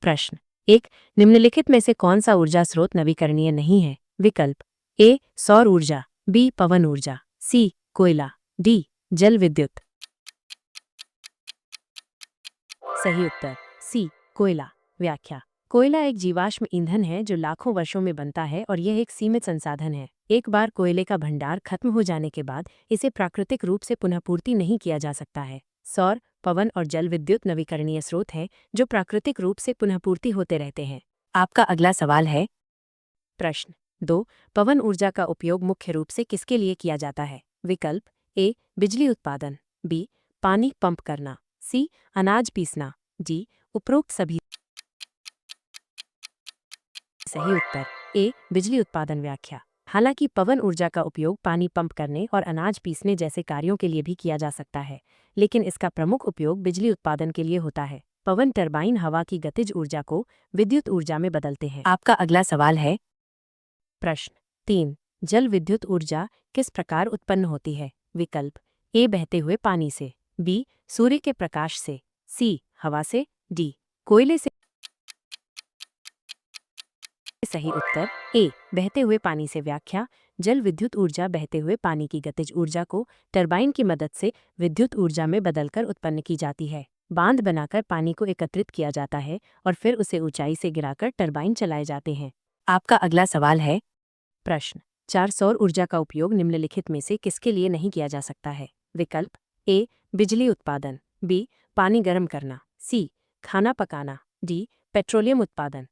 प्रश्न एक, निम्नलिखित में से कौन सा ऊर्जा स्रोत नवीकरणीय नहीं है? विकल्प ए सौर ऊर्जा, बी पवन ऊर्जा, सी कोयला, डी जल विद्युत। सही उत्तर सी कोयला। व्याख्या। कोयला एक जीवाश्म ईंधन है जो लाखों वर्षों में बनता है और यह एक सीमित संसाधन है। एक बार कोयले का भंडार खत्म हो जाने के बाद इसे प्राकृतिक रूप से पुनः पूर्ति नहीं किया जा सकता है। सौर, पवन और जल विद्युत नवीकरणीय स्रोत हैं जो प्राकृतिक रूप से पुनः पूर्ति होते रहते हैं। आपका अगला सवाल है। प्रश्न 2, पवन ऊर्जा का उपयोग मुख्य रूप से किसके लिए किया जाता है? विकल्प ए बिजली उत्पादन, बी पानी पंप करना, सी अनाज पीसना, डी उपरोक्त सभी। सही उत्तर ए बिजली उत्पादन। व्याख्या। हालांकि पवन ऊर्जा का उपयोग पानी पंप करने और अनाज पीसने जैसे कार्यों के लिए भी किया जा सकता है, लेकिन इसका प्रमुख उपयोग बिजली उत्पादन के लिए होता है। पवन टरबाइन हवा की गतिज ऊर्जा को विद्युत ऊर्जा में बदलते हैं। आपका अगला सवाल है। प्रश्न 3, जल विद्युत ऊर्जा किस प्रकार उत्पन्न होती है? विकल्प ए बहते हुए पानी से, बी सूर्य के प्रकाश से, सी हवा से, डी कोयले से। सही उत्तर ए बहते हुए पानी से। व्याख्या। जल विद्युत ऊर्जा बहते हुए पानी की गतिज ऊर्जा को टरबाइन की मदद से विद्युत ऊर्जा में बदलकर उत्पन्न की जाती है। बांध बनाकर पानी को एकत्रित किया जाता है और फिर उसे ऊंचाई से गिराकर टरबाइन चलाए जाते हैं। आपका अगला सवाल है। प्रश्न 4, सौर ऊर्जा का उपयोग निम्नलिखित में से किसके लिए नहीं किया जा सकता है? विकल्प ए बिजली उत्पादन, बी पानी गर्म करना, सी खाना पकाना, डी पेट्रोलियम उत्पादन।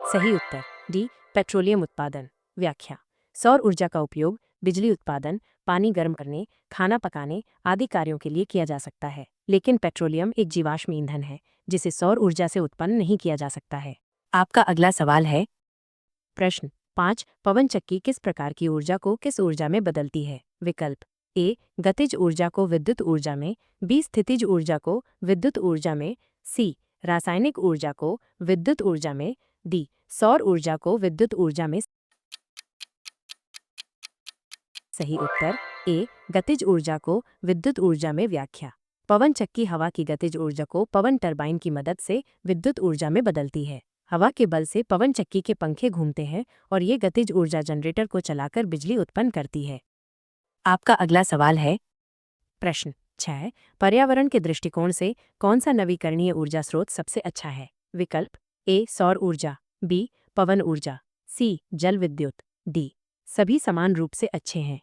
सही उत्तर डी पेट्रोलियम उत्पादन। व्याख्या। सौर ऊर्जा का उपयोग बिजली उत्पादन, पानी गर्म करने, खाना पकाने आदि कार्यों के लिए किया जा सकता है, लेकिन पेट्रोलियम एक जीवाश्म ईंधन है जिसे सौर ऊर्जा से उत्पन्न नहीं किया जा सकता है। आपका अगला सवाल है। प्रश्न 5, पवन चक्की किस प्रकार की ऊर्जा को किस ऊर्जा में बदलती है? विकल्प ए गतिज ऊर्जा को विद्युत ऊर्जा में, बी स्थितिज ऊर्जा को विद्युत ऊर्जा में, सी रासायनिक ऊर्जा को विद्युत ऊर्जा में, डी सौर ऊर्जा को विद्युत ऊर्जा में। सही उत्तर ए गतिज ऊर्जा को विद्युत ऊर्जा में। व्याख्या। पवन चक्की हवा की गतिज ऊर्जा को पवन टरबाइन की मदद से विद्युत ऊर्जा में बदलती है। हवा के बल से पवन चक्की के पंखे घूमते हैं और ये गतिज ऊर्जा जनरेटर को चलाकर बिजली उत्पन्न करती है। आपका अगला सवाल है। प्रश्न 6, पर्यावरण के दृष्टिकोण से कौन सा नवीकरणीय ऊर्जा स्रोत सबसे अच्छा है? विकल्प ए सौर ऊर्जा, बी पवन ऊर्जा, सी जल विद्युत, डी सभी समान रूप से अच्छे हैं।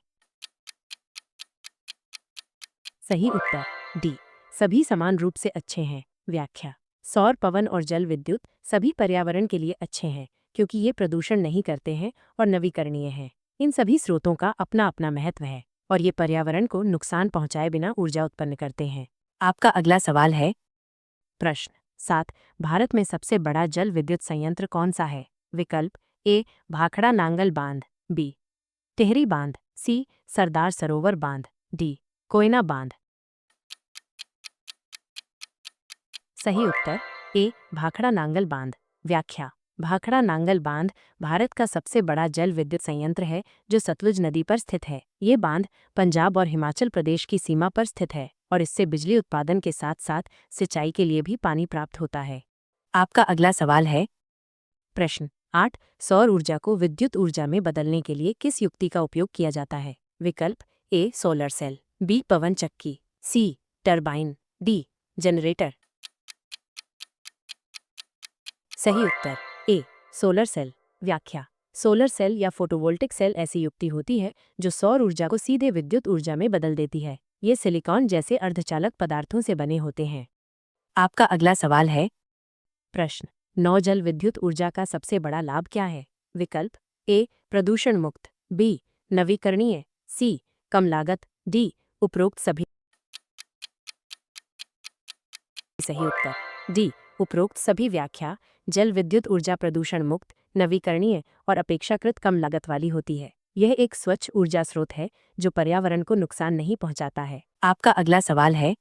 सही उत्तर डी सभी समान रूप से अच्छे हैं। व्याख्या। सौर, पवन और जल विद्युत सभी पर्यावरण के लिए अच्छे हैं क्योंकि ये प्रदूषण नहीं करते हैं और नवीकरणीय हैं। इन सभी स्रोतों का अपना अपना महत्व है और ये पर्यावरण को नुकसान पहुंचाए बिना ऊर्जा उत्पन्न करते हैं। आपका अगला सवाल है। प्रश्न 7, भारत में सबसे बड़ा जल विद्युत संयंत्र कौन सा है? विकल्प ए भाखड़ा नांगल बांध, बी टिहरी बांध, सी सरदार सरोवर बांध, डी कोयना बांध। सही उत्तर ए भाखड़ा नांगल बांध। व्याख्या। भाखड़ा नांगल बांध भारत का सबसे बड़ा जल विद्युत संयंत्र है जो सतलुज नदी पर स्थित है। ये बांध पंजाब और हिमाचल प्रदेश की सीमा पर स्थित है और इससे बिजली उत्पादन के साथ साथ सिंचाई के लिए भी पानी प्राप्त होता है। आपका अगला सवाल है। प्रश्न 8, सौर ऊर्जा को विद्युत ऊर्जा में बदलने के लिए किस युक्ति का उपयोग किया जाता है? विकल्प ए सोलर सेल, बी पवन चक्की, सी टरबाइन, डी जनरेटर। सही उत्तर ए सोलर सेल। व्याख्या। सोलर सेल या फोटोवोल्टिक सेल ऐसी युक्ति होती है जो सौर ऊर्जा को सीधे विद्युत ऊर्जा में बदल देती है। ये सिलिकॉन जैसे अर्धचालक पदार्थों से बने होते हैं। आपका अगला सवाल है। प्रश्न 9, जल विद्युत ऊर्जा का सबसे बड़ा लाभ क्या है? विकल्प ए प्रदूषण मुक्त, बी नवीकरणीय, सी कम लागत, डी उपरोक्त सभी। सही उत्तर डी उपरोक्त सभी। व्याख्या। जल विद्युत ऊर्जा प्रदूषण मुक्त, नवीकरणीय और अपेक्षाकृत कम लागत वाली होती है। यह एक स्वच्छ ऊर्जा स्रोत है जो पर्यावरण को नुकसान नहीं पहुंचाता है। आपका अगला सवाल है।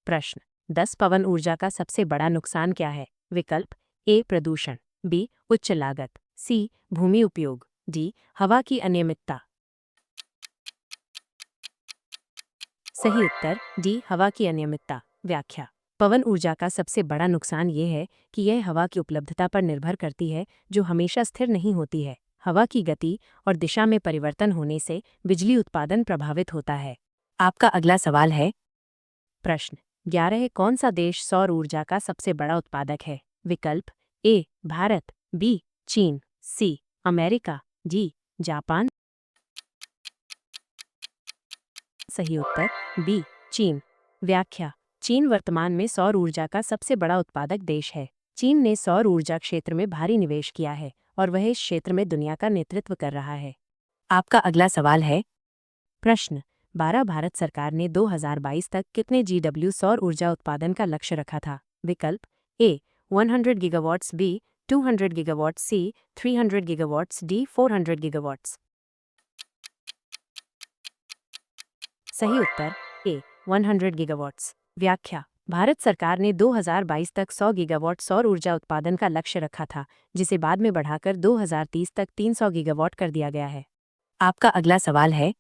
प्रश्न 10, पवन ऊर्जा का सबसे बड़ा नुकसान क्या है? विकल्प ए प्रदूषण, बी उच्च लागत, सी भूमि उपयोग, डी हवा की अनियमितता। सही उत्तर डी हवा की अनियमितता। व्याख्या। पवन ऊर्जा का सबसे बड़ा नुकसान ये है कि यह हवा की उपलब्धता पर निर्भर करती है, जो हमेशा स्थिर नहीं होती है। हवा की गति और दिशा में परिवर्तन होने से बिजली उत्पादन प्रभावित होता है। आपका अगला सवाल है। प्रश्न 11 कौन सा देश सौर ऊर्जा का सबसे बड़ा उत्पादक है? विकल्प ए भारत, बी चीन, सी अमेरिका, डी जापान। सही उत्तर बी चीन। व्याख्या। चीन वर्तमान में सौर ऊर्जा का सबसे बड़ा उत्पादक देश है। चीन ने सौर ऊर्जा क्षेत्र में भारी निवेश किया है और वह इस क्षेत्र में दुनिया का नेतृत्व कर रहा है। आपका अगला सवाल है। प्रश्न 12 भारत सरकार ने 2022 तक कितने GW सौर ऊर्जा उत्पादन का लक्ष्य रखा था? विकल्प ए 100 गीगावाट्स, बी 200 गीगावाट्स, सी 300 गीगावाट्स, डी 400 गीगावाट्स। सही उत्तर ए 100 गीगावाट्स। व्याख्या। भारत सरकार ने 2022 तक 100 गीगावाट सौर ऊर्जा उत्पादन का लक्ष्य रखा था, जिसे बाद में बढ़ाकर 2030 तक 300 गीगावाट कर दिया गया है। आपका अगला सवाल है।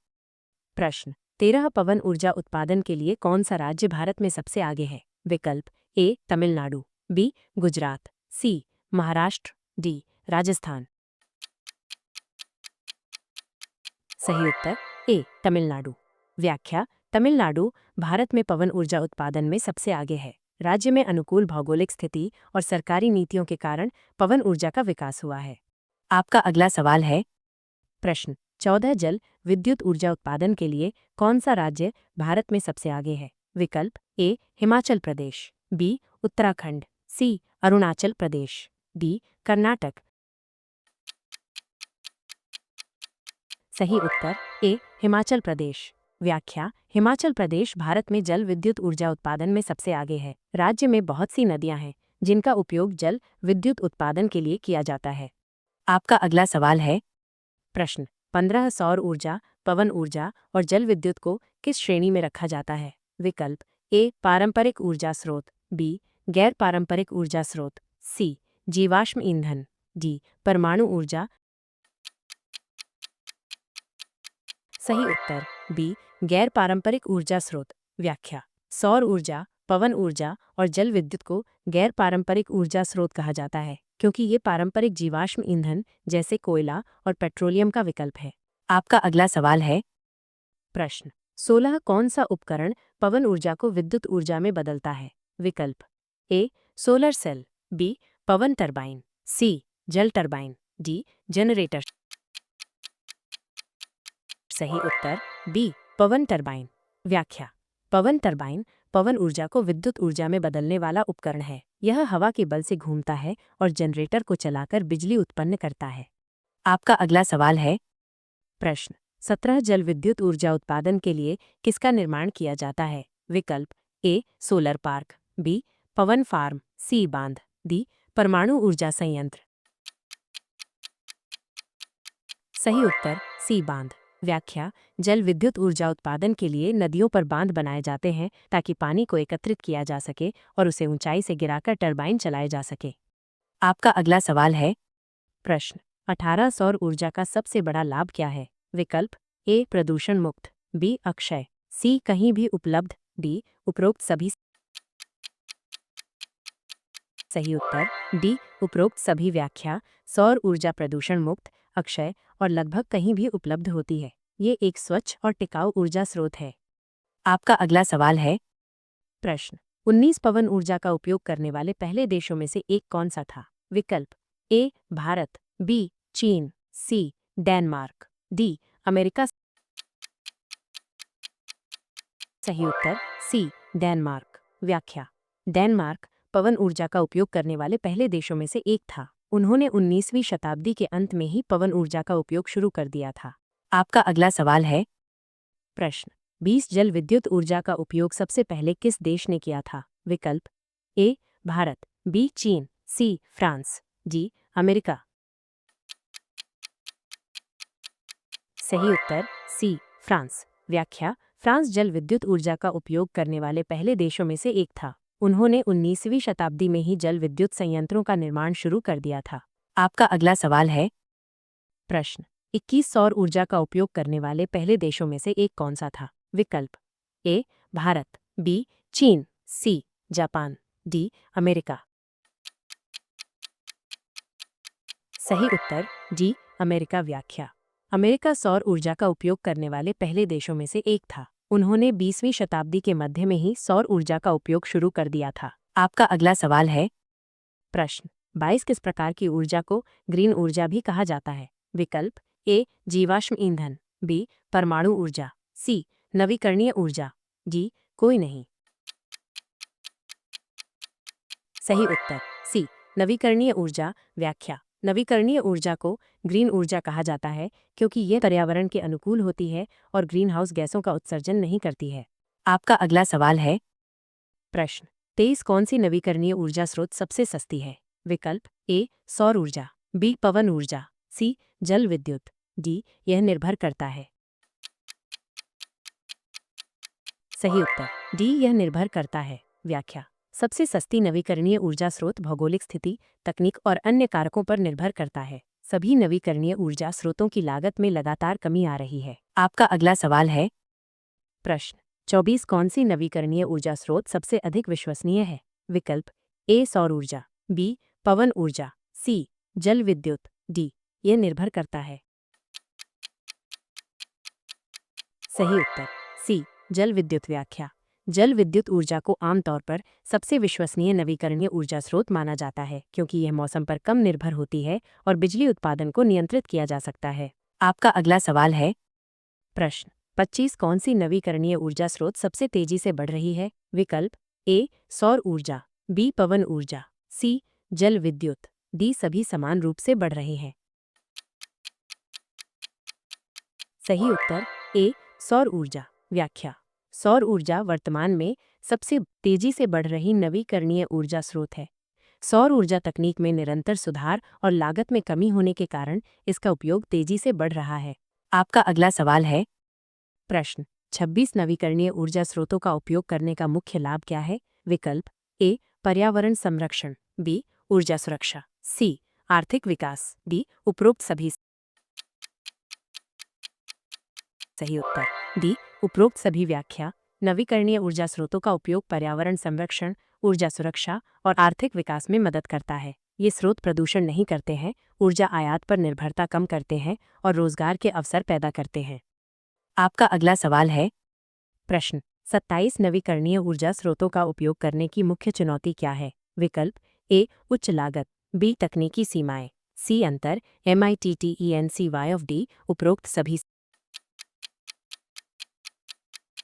प्रश्न 13 पवन ऊर्जा उत्पादन के लिए कौन सा राज्य भारत में सबसे आगे है? विकल्प ए तमिलनाडु, बी गुजरात, सी महाराष्ट्र, डी राजस्थान। सही उत्तर ए तमिलनाडु। व्याख्या। तमिलनाडु भारत में पवन ऊर्जा उत्पादन में सबसे आगे है। राज्य में अनुकूल भौगोलिक स्थिति और सरकारी नीतियों के कारण पवन ऊर्जा का विकास हुआ है। आपका अगला सवाल है। प्रश्न 14 जल विद्युत ऊर्जा उत्पादन के लिए कौन सा राज्य भारत में सबसे आगे है? विकल्प ए हिमाचल प्रदेश, बी उत्तराखंड, सी अरुणाचल प्रदेश, डी कर्नाटक। सही उत्तर ए हिमाचल प्रदेश। व्याख्या। हिमाचल प्रदेश भारत में जल विद्युत ऊर्जा उत्पादन में सबसे आगे है। राज्य में बहुत सी नदियां हैं जिनका उपयोग जल विद्युत उत्पादन के लिए किया जाता है। आपका अगला सवाल है। प्रश्न 15 सौर ऊर्जा, पवन ऊर्जा और जल विद्युत को किस श्रेणी में रखा जाता है? विकल्प ए पारंपरिक ऊर्जा स्रोत, बी गैर पारंपरिक ऊर्जा स्रोत, सी जीवाश्म ईंधन, डी परमाणु ऊर्जा। सही उत्तर बी गैर पारंपरिक ऊर्जा स्रोत। व्याख्या। सौर ऊर्जा, पवन ऊर्जा और जल विद्युत को गैर पारंपरिक ऊर्जा स्रोत कहा जाता है क्योंकि ये पारंपरिक जीवाश्म ईंधन जैसे कोयला और पेट्रोलियम का विकल्प है। आपका अगला सवाल है। प्रश्न 16 कौन सा उपकरण पवन ऊर्जा को विद्युत ऊर्जा में बदलता है? विकल्प ए सोलर सेल, बी पवन टरबाइन, सी जल टरबाइन, डी जनरेटर। सही उत्तर बी पवन टरबाइन। व्याख्या। पवन टरबाइन पवन ऊर्जा को विद्युत ऊर्जा में बदलने वाला उपकरण है। यह हवा के बल से घूमता है और जनरेटर को चलाकर बिजली उत्पन्न करता है। आपका अगला सवाल है। प्रश्न 17 जल विद्युत ऊर्जा उत्पादन के लिए किसका निर्माण किया जाता है? विकल्प ए सोलर पार्क, बी पवन फार्म, सी बांध, डी परमाणु ऊर्जा संयंत्र। सही उत्तर सी बांध। व्याख्या। जल विद्युत ऊर्जा उत्पादन के लिए नदियों पर बांध बनाए जाते हैं ताकि पानी को एकत्रित किया जा सके और उसे ऊंचाई से गिराकर टरबाइन चलाए जा सके। आपका अगला सवाल है। प्रश्न 18 सौर ऊर्जा का सबसे बड़ा लाभ क्या है? विकल्प ए प्रदूषण मुक्त, बी अक्षय, सी कहीं भी उपलब्ध, डी उपरोक्त सभी। सही उत्तर डी उपरोक्त सभी। व्याख्या। सौर ऊर्जा प्रदूषण मुक्त, अक्षय और लगभग कहीं भी उपलब्ध होती है। ये एक स्वच्छ और टिकाऊ ऊर्जा स्रोत है। आपका अगला सवाल है। प्रश्न 19 पवन ऊर्जा का उपयोग करने वाले पहले देशों में से एक कौन सा था? विकल्प ए भारत, बी चीन, सी डेनमार्क, डी अमेरिका। सही उत्तर सी डेनमार्क। व्याख्या। डेनमार्क पवन ऊर्जा का उपयोग करने वाले पहले देशों में से एक था। उन्होंने 19वीं शताब्दी के अंत में ही पवन ऊर्जा का उपयोग शुरू कर दिया था। आपका अगला सवाल है। प्रश्न 20 जल विद्युत ऊर्जा का उपयोग सबसे पहले किस देश ने किया था? विकल्प ए भारत, बी चीन, सी फ्रांस, डी अमेरिका। सही उत्तर सी फ्रांस। व्याख्या। फ्रांस जल विद्युत ऊर्जा का उपयोग करने वाले पहले देशों में से एक था। उन्होंने 19वीं शताब्दी में ही जल विद्युत संयंत्रों का निर्माण शुरू कर दिया था। आपका अगला सवाल है। प्रश्न 21 सौर ऊर्जा का उपयोग करने वाले पहले देशों में से एक कौन सा था? विकल्प ए भारत, बी चीन, सी जापान, डी अमेरिका। सही उत्तर डी अमेरिका। व्याख्या। अमेरिका सौर ऊर्जा का उपयोग करने वाले पहले देशों में से एक था। उन्होंने 20वीं शताब्दी के मध्य में ही सौर ऊर्जा का उपयोग शुरू कर दिया था। आपका अगला सवाल है। प्रश्न 22 किस प्रकार की ऊर्जा को ग्रीन ऊर्जा भी कहा जाता है? विकल्प ए जीवाश्म ईंधन, बी परमाणु ऊर्जा, सी नवीकरणीय ऊर्जा, डी कोई नहीं। सही उत्तर सी नवीकरणीय ऊर्जा। व्याख्या। नवीकरणीय ऊर्जा को ग्रीन ऊर्जा कहा जाता है क्योंकि यह पर्यावरण के अनुकूल होती है और ग्रीन हाउस गैसों का उत्सर्जन नहीं करती है। आपका अगला सवाल है। प्रश्न 23 कौन सी नवीकरणीय ऊर्जा स्रोत सबसे सस्ती है? विकल्प ए सौर ऊर्जा, बी पवन ऊर्जा, सी जल विद्युत, डी यह निर्भर करता है। सही उत्तर डी यह निर्भर करता है। व्याख्या। सबसे सस्ती नवीकरणीय ऊर्जा स्रोत भौगोलिक स्थिति, तकनीक और अन्य कारकों पर निर्भर करता है। सभी नवीकरणीय ऊर्जा स्रोतों की लागत में लगातार कमी आ रही है। आपका अगला सवाल है। प्रश्न 24 कौन सी नवीकरणीय ऊर्जा स्रोत सबसे अधिक विश्वसनीय है? विकल्प ए सौर ऊर्जा, बी पवन ऊर्जा, सी जल विद्युत, डी यह निर्भर करता है। सही उत्तर सी जल विद्युत। व्याख्या। जल विद्युत ऊर्जा को आमतौर पर सबसे विश्वसनीय नवीकरणीय ऊर्जा स्रोत माना जाता है क्योंकि यह मौसम पर कम निर्भर होती है और बिजली उत्पादन को नियंत्रित किया जा सकता है। आपका अगला सवाल है। प्रश्न 25 कौन सी नवीकरणीय ऊर्जा स्रोत सबसे तेजी से बढ़ रही है? विकल्प ए सौर ऊर्जा, बी पवन ऊर्जा, सी जल विद्युत, डी सभी समान रूप से बढ़ रहे हैं। सही उत्तर ए सौर ऊर्जा। व्याख्या। सौर ऊर्जा वर्तमान में सबसे तेजी से बढ़ रही नवीकरणीय ऊर्जा स्रोत है। सौर ऊर्जा तकनीक में निरंतर सुधार और लागत में कमी होने के कारण इसका उपयोग तेजी से बढ़ रहा है। आपका अगला सवाल है। प्रश्न 26 नवीकरणीय ऊर्जा स्रोतों का उपयोग करने का मुख्य लाभ क्या है? विकल्प ए पर्यावरण संरक्षण, बी ऊर्जा सुरक्षा, सी आर्थिक विकास, डी उपरोक्त सभी। सही उत्तर डी उपरोक्त सभी। व्याख्या। नवीकरणीय ऊर्जा स्रोतों का उपयोग पर्यावरण संरक्षण, ऊर्जा सुरक्षा और आर्थिक विकास में मदद करता है। ये स्रोत प्रदूषण नहीं करते हैं, ऊर्जा आयात पर निर्भरता कम करते हैं और रोजगार के अवसर पैदा करते हैं। आपका अगला सवाल है। प्रश्न 27 नवीकरणीय ऊर्जा स्रोतों का उपयोग करने की मुख्य चुनौती क्या है? विकल्प ए उच्च लागत, बी तकनीकी सीमाएं, सी अंतर, MITTENCY ऑफ डी उपरोक्त सभी।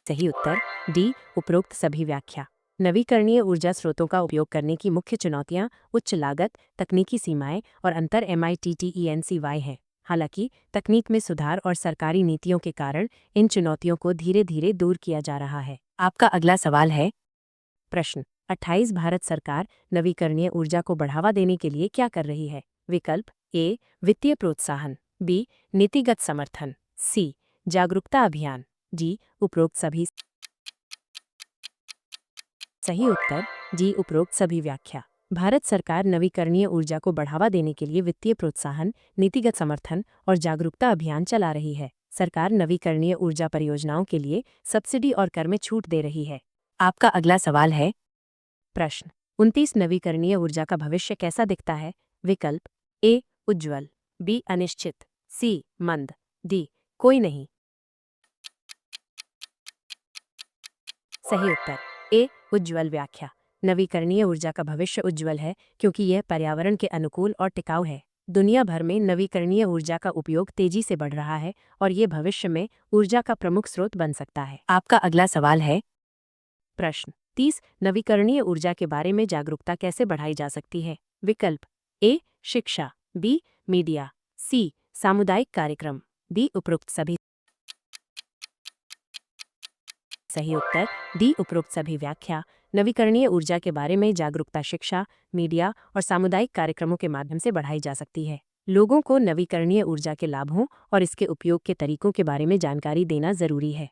सही उत्तर डी उपरोक्त सभी। व्याख्या। नवीकरणीय ऊर्जा स्रोतों का उपयोग करने की मुख्य चुनौतियां उच्च लागत, तकनीकी सीमाएं और अंतर MITTENCY हैं। हालांकि तकनीक में सुधार और सरकारी नीतियों के कारण इन चुनौतियों को धीरे धीरे दूर किया जा रहा है। आपका अगला सवाल है। प्रश्न 28 भारत सरकार नवीकरणीय ऊर्जा को बढ़ावा देने के लिए क्या कर रही है? विकल्प ए वित्तीय प्रोत्साहन, बी नीतिगत समर्थन, सी जागरूकता अभियान, डी उपरोक्त सभी। सही उत्तर डी उपरोक्त सभी। व्याख्या। भारत सरकार नवीकरणीय ऊर्जा को बढ़ावा देने के लिए वित्तीय प्रोत्साहन, नीतिगत समर्थन और जागरूकता अभियान चला रही है। सरकार नवीकरणीय ऊर्जा परियोजनाओं के लिए सब्सिडी और कर में छूट दे रही है। आपका अगला सवाल है। प्रश्न 29 नवीकरणीय ऊर्जा का भविष्य कैसा दिखता है? विकल्प ए उज्ज्वल, बी अनिश्चित, सी मंद, डी कोई नहीं। सही उत्तर ए उज्ज्वल। व्याख्या। नवीकरणीय ऊर्जा का भविष्य उज्ज्वल है क्योंकि यह पर्यावरण के अनुकूल और टिकाऊ है। दुनिया भर में नवीकरणीय ऊर्जा का उपयोग तेजी से बढ़ रहा है और ये भविष्य में ऊर्जा का प्रमुख स्रोत बन सकता है। आपका अगला सवाल है। प्रश्न 30 नवीकरणीय ऊर्जा के बारे में जागरूकता कैसे बढ़ाई जा सकती है? विकल्प ए शिक्षा, बी मीडिया, सी सामुदायिक कार्यक्रम, डी उपरोक्त सभी। सही उत्तर डी उपरोक्त सभी। व्याख्या। नवीकरणीय ऊर्जा के बारे में जागरूकता शिक्षा, मीडिया और सामुदायिक कार्यक्रमों के माध्यम से बढ़ाई जा सकती है। लोगों को नवीकरणीय ऊर्जा के लाभों और इसके उपयोग के तरीकों के बारे में जानकारी देना जरूरी है।